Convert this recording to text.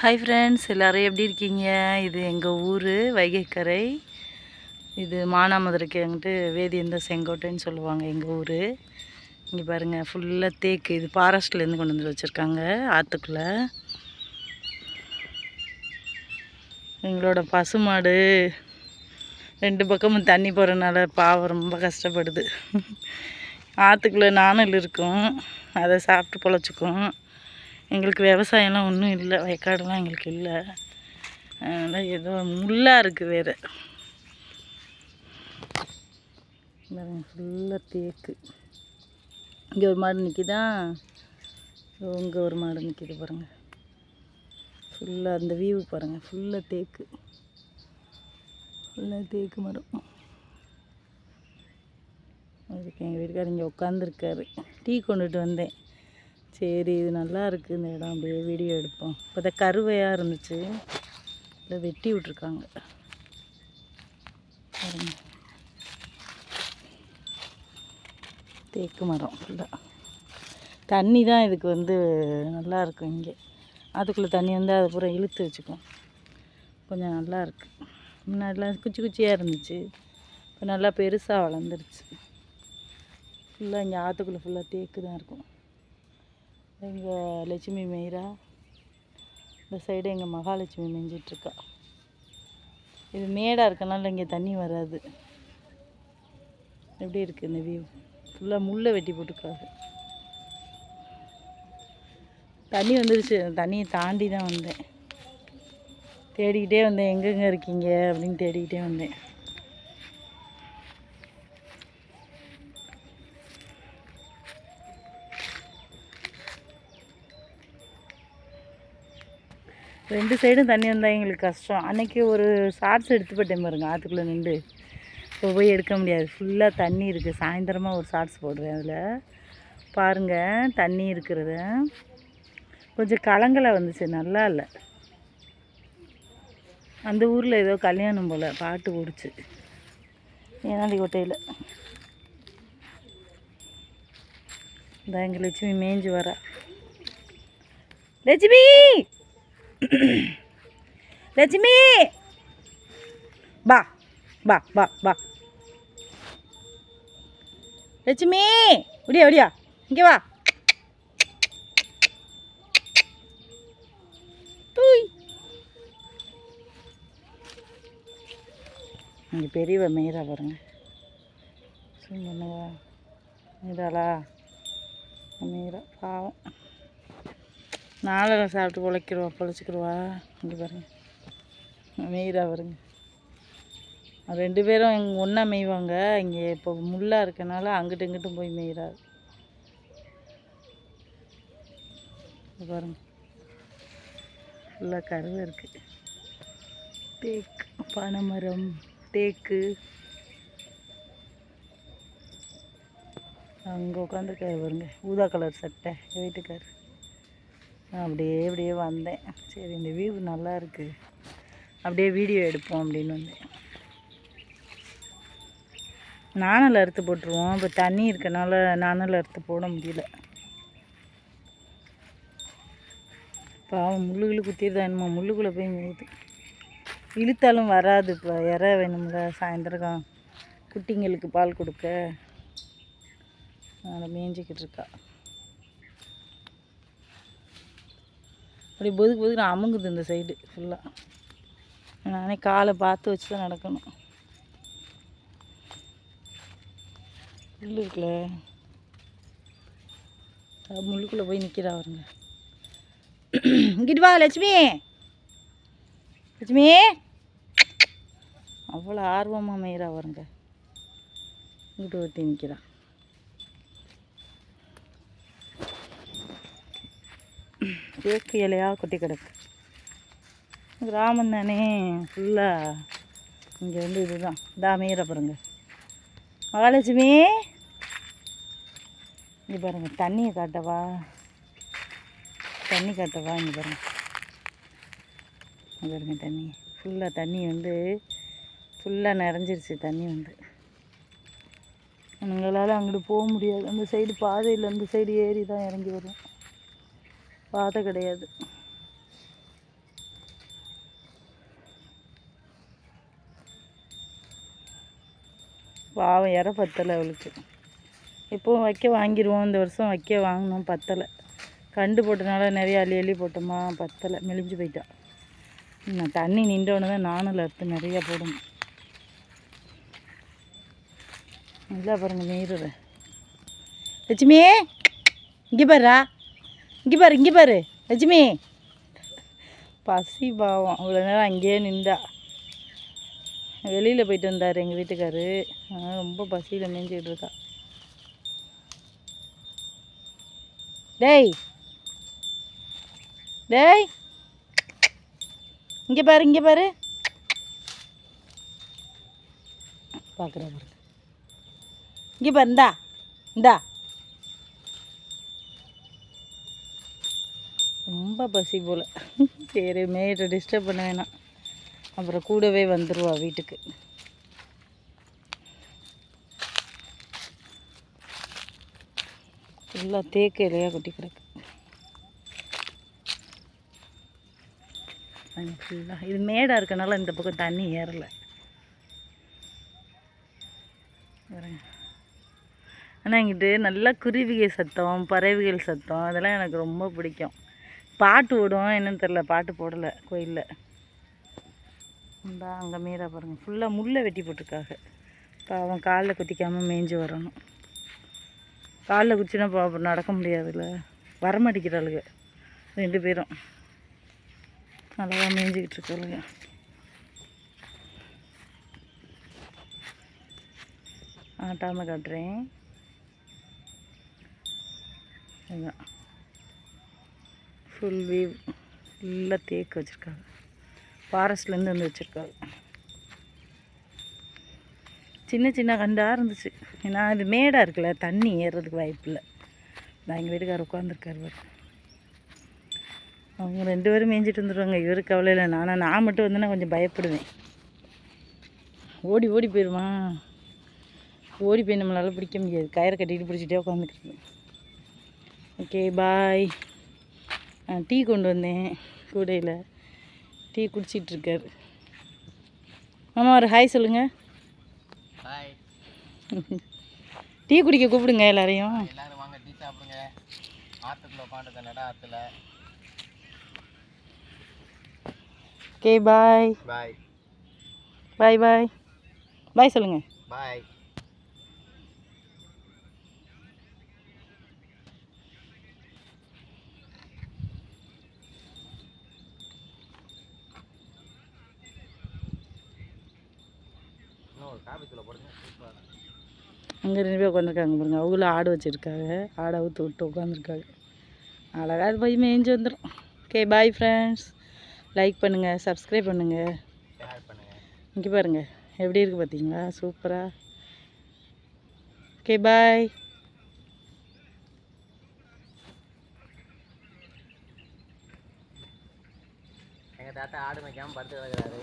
Hi friends, எல்லோரும் எப்படி இருக்கீங்க? இது எங்கள் ஊர் வைகைக்கரை. இது மானாமதுரைக்கு வந்துட்டு வேதியந்த செங்கோட்டைன்னு சொல்லுவாங்க எங்கள் ஊர். இங்கே பாருங்கள், ஃபுல்லாக தேக்கு. இது ஃபாரஸ்ட்லேருந்து கொண்டு வந்து வச்சுருக்காங்க ஆற்றுக்குள்ளே. எங்களோட பசுமாடு 2 பக்கமும் தண்ணி போகிறனால பாவம் ரொம்ப கஷ்டப்படுது. ஆற்றுக்குள்ளே நாணல் இருக்கும், அதை சாப்பிட்டு பொழைச்சிக்கும். எங்களுக்கு விவசாயம்லாம் ஒன்றும் இல்லை, வயக்காடுலாம் எங்களுக்கு இல்லை. அதனால் ஏதோ முள்ளாக இருக்குது வேறு. ஃபுல்லாக தேக்கு. இங்கே ஒரு மாடு நிற்கிதா, இங்கே ஒரு மாடு நிற்கிது பாருங்கள். ஃபுல்லாக அந்த வியூ பாருங்கள், ஃபுல்லாக தேக்கு, ஃபுல்லாக தேக்கு மரம். அதுக்கு எங்கள் வீட்டுக்காரர் இங்கே உட்காந்துருக்காரு. டீ கொண்டுட்டு வந்தேன். சரி, இது நல்லா இருக்குது இந்த இடம், அப்படியே வீடியோ எடுப்போம். இப்போ தான் கருவையாக இருந்துச்சு, இதை வெட்டி விட்ருக்காங்க. தேக்கு மரம் ஃபுல்லாக. தண்ணி தான் இதுக்கு நல்லா இருக்கும். இங்கே அதுக்குள்ளே தண்ணி அதை பூரா இழுத்து வச்சுக்கும். கொஞ்சம் நல்லா இருக்குது. முன்னாடிலாம் குச்சி குச்சியாக இருந்துச்சு, இப்போ நல்லா பெருசாக வளர்ந்துருச்சு. ஃபுல்லாக இங்கே ஆற்றுக்குள்ளே ஃபுல்லாக தேக்கு தான் இருக்கும். எங்கள் லட்சுமி மேய்கிறா, இந்த சைடு எங்கள் மகாலட்சுமி மேய்ஞ்சிட்ருக்கா. இது மேடாக இருக்கனால இங்கே தண்ணி வராது. எப்படி இருக்குது இந்த வியூ? ஃபுல்லாக முள்ளை வெட்டி போட்டுருக்காங்க. தண்ணி வந்துருச்சு, தண்ணியை தாண்டி தான் வந்தேன். தேடிக்கிட்டே வந்தேன், எங்கெங்கே இருக்கீங்க அப்படின்னு தேடிக்கிட்டே வந்தேன். ரெண்டு சைடும் தண்ணி வந்தால் எங்களுக்கு கஷ்டம். அன்றைக்கி ஒரு ஷார்ட்ஸ் எடுத்து போட்டேன் பாருங்க, ஆற்றுக்குள்ளே நின்று. இப்போ போய் எடுக்க முடியாது, ஃபுல்லாக தண்ணி இருக்குது. சாயந்தரமாக ஒரு ஷார்ட்ஸ் போடுறேன், அதில் பாருங்கள் தண்ணி இருக்கிறத. கொஞ்சம் கலங்கலை வந்துச்சு, நல்லா இல்லை. அந்த ஊரில் ஏதோ கல்யாணம் போல் பாட்டு ஓடிச்சு ஏனாடி கோட்டையில். இந்த எங்கள் லட்சுமி மேய்ஞ்சி வரா. லட்சுமி, லட்சுமி பா பா பா பா. லட்சுமி ஒடியா ஒடியா, இங்கே வா. இங்கே பெரியவ மேய்கிறா பாருங்க. பண்ணுவா மேய்றாளா? மேய்கிறா, பாவம். நாளெல்லாம் சாப்பிட்டு பொழைச்சிக்கிடுவா. இங்கே பாருங்க, மேய்கிறா பாருங்க. 2 பேரும் இங்கே ஒன்றா மேய்வாங்க. இங்கே இப்போ முள்ளாக இருக்கனால அங்கிட்டும் இங்கிட்டும் போய் மேய்கிறாரு. பாருங்க, ஃபுல்லாக கருவை இருக்குது. தேக்கு, பனைமரம், தேக்கு. அங்கே உட்காந்துருக்காரு பாருங்க, ஊதா கலர் சட்டை வீட்டுக்கார். அப்படியே வந்தேன். சரி, இந்த வியூ நல்லா இருக்குது, அப்படியே வீடியோ எடுப்போம் அப்படின்னு வந்தேன். நாணல் அறுத்து போட்டுருவோம். இப்போ தண்ணி இருக்கனால நாணல் அறுத்து போட முடியல. பாவம், முள்ளுக்குள்ளே குத்திடுதா என்னமோ, முள்ளுக்குள்ளே போய் மேயுது. இழுத்தாலும் வராது. இப்போ இற வேணும்ல, சாயந்தரம் குட்டிங்களுக்கு பால் கொடுக்க. அதனால் மேய்ஞ்சிக்கிட்டு இருக்கா. அப்படி பொதுக்கு அமுங்குது இந்த சைடு ஃபுல்லாக. நானே காலை பார்த்து வச்சு தான் நடக்கணும். முள் இருக்குல்ல, முள்ளுக்குள்ளே போய் நிற்கிறா வருங்க. இங்கிட்டு வா லட்சுமி, லட்சுமி. அவ்வளோ ஆர்வமாக மேய்கிறா வருங்க. இங்கிட்டு ஒருத்தி நிற்கிறா. தேக்கு இலையாக கொட்டி கிடக்கு. கிராமம் தானே ஃபுல்லாக. இங்கே இதுதான் மேய்கிற பாருங்க. மகாலட்சுமி, இங்கே பாருங்கள், தண்ணியை காட்டவா, தண்ணி காட்டவா. இங்கே பாருங்கள், இங்கே பாருங்கள் தண்ணி. ஃபுல்லாக தண்ணி ஃபுல்லாக நிறைஞ்சிருச்சு தண்ணி. எங்களால் அங்கிட்டு போக முடியாது. அந்த சைடு பாதையில் அந்த சைடு ஏறி தான் இறங்கி வரும், பாதை கிடையாது. பாவம் இற பத்தலை அவளுக்கு. இப்போவும் வைக்க வாங்கிடுவோம், இந்த வருஷம் வைக்க வாங்கினோம், பத்தலை. கண்டு போட்டனால நிறைய அள்ளி அள்ளி போட்டோமா, பத்தலை, மெலிஞ்சு போயிட்டா. நான் தண்ணி நின்றவொன்னே தான் நானில் அறுத்து நிறையா போடணும். நல்லா பாருங்கள் நீர். லட்சுமி இங்கே பாருடா, இங்கே பாரு லட்சுமி. பசி பாவம், அவ்வளோ நேரம் அங்கேயே நின்றா. வெளியில் போயிட்டு வந்தார் எங்கள் வீட்டுக்காரு, அதனால் ரொம்ப பசியில் மேய்ஞ்சிக்கிட்டு இருக்கா. டேய் டேய் இங்கே பாரு பார்க்குறா பாருங்க. இங்கே பாரு, இந்தா ரொம்ப பசி போல். சரி மேயிட்ட டிஸ்டர்ப் பண்ண வேணாம், அப்புறம் கூடவே வந்துடுவா வீட்டுக்கு. ஃபுல்லாக தேக்கு இலையாக கொட்டி கிடக்கு. ஃபுல்லாக இது மேடாக இருக்கனால இந்த பக்கம் தண்ணி ஏறலை. ஆனால் இங்கிட்டு நல்லா குருவிகள் சத்தம், பறவைகள் சத்தம், அதெல்லாம் எனக்கு ரொம்ப பிடிக்கும். பாட்டு ஓடும், என்னன்னு தெரில, பாட்டு போடலை கோயிலில். இந்தா அங்கே மீறா பாருங்கள், ஃபுல்லாக முள்ளை வெட்டி போட்டிருக்காங்க. இப்போ அவன் காலில் குத்திக்காமல் மேய்ஞ்சி வரணும். காலில் குச்சினா அப்புறம் நடக்க முடியாதுல்ல, வரமாட்டேங்கிறாளுங்க 2 பேரும். நல்லா மேய்ஞ்சிக்கிட்டு இருக்காளுங்க. ஆட்டாமல் காட்டுறேன். அதுதான் ஃபுல் வியூ, ஃபுல்லாக தேக்கு வச்சுருக்காங்க, ஃபாரஸ்ட்லேருந்து வந்து வச்சுருக்காங்க. சின்ன சின்ன கண்டாக இருந்துச்சு, ஏன்னா இது மேடாக இருக்குல்ல, தண்ணி ஏறுறதுக்கு வாய்ப்பு இல்லை. நான் எங்கள் வீட்டுக்காரர் உட்காந்துருக்காரு. அவங்க 2 பேரும் மேய்ஞ்சிட்டு வந்துடுவாங்க, இவருக்கு கவலை இல்லை. நான் மட்டும் வந்தேன்னா கொஞ்சம் பயப்படுவேன். ஓடி போயிடுவான். ஓடி போய் நம்மளால் பிடிக்க முடியாது, கயிறை கட்டிட்டு பிடிச்சிட்டே உட்காந்துக்கிறது. Okay bye. டீ கொண்டு வந்தேன் கூடையில், டீ குடிச்சிட்ருக்காரு. மாமா ஒரு ஹாய் சொல்லுங்கள். டீ குடிக்க கூப்பிடுங்க எல்லாரையும். எல்லாரும் வாங்க டீ சாப்பிடுங்க. ஆற்றுல உட்காந்துக்க, நட ஆற்றுல. ஓகே பாய் பாய் பாய் பாய் பாய் சொல்லுங்கள். பாய். அங்கே 2 பேர் உட்காந்துருக்காங்க பாருங்க, அவங்களும் ஆடு வச்சுருக்காங்க. ஆடை அவுத்து விட்டு உட்காந்துருக்காங்க. அழகாக அது போய் மேய்ஞ்சி வந்துடும். Okay bye friends. லைக் பண்ணுங்கள், சப்ஸ்கிரைப் பண்ணுங்கள், ஷேர் பண்ணுங்கள். இங்கே பாருங்கள் எப்படி இருக்குது பார்த்தீங்களா, சூப்பராக. Okay bye. எங்கள் தாத்தா ஆடு மேய்க்காமல் படுத்து கிடக்குறாரு.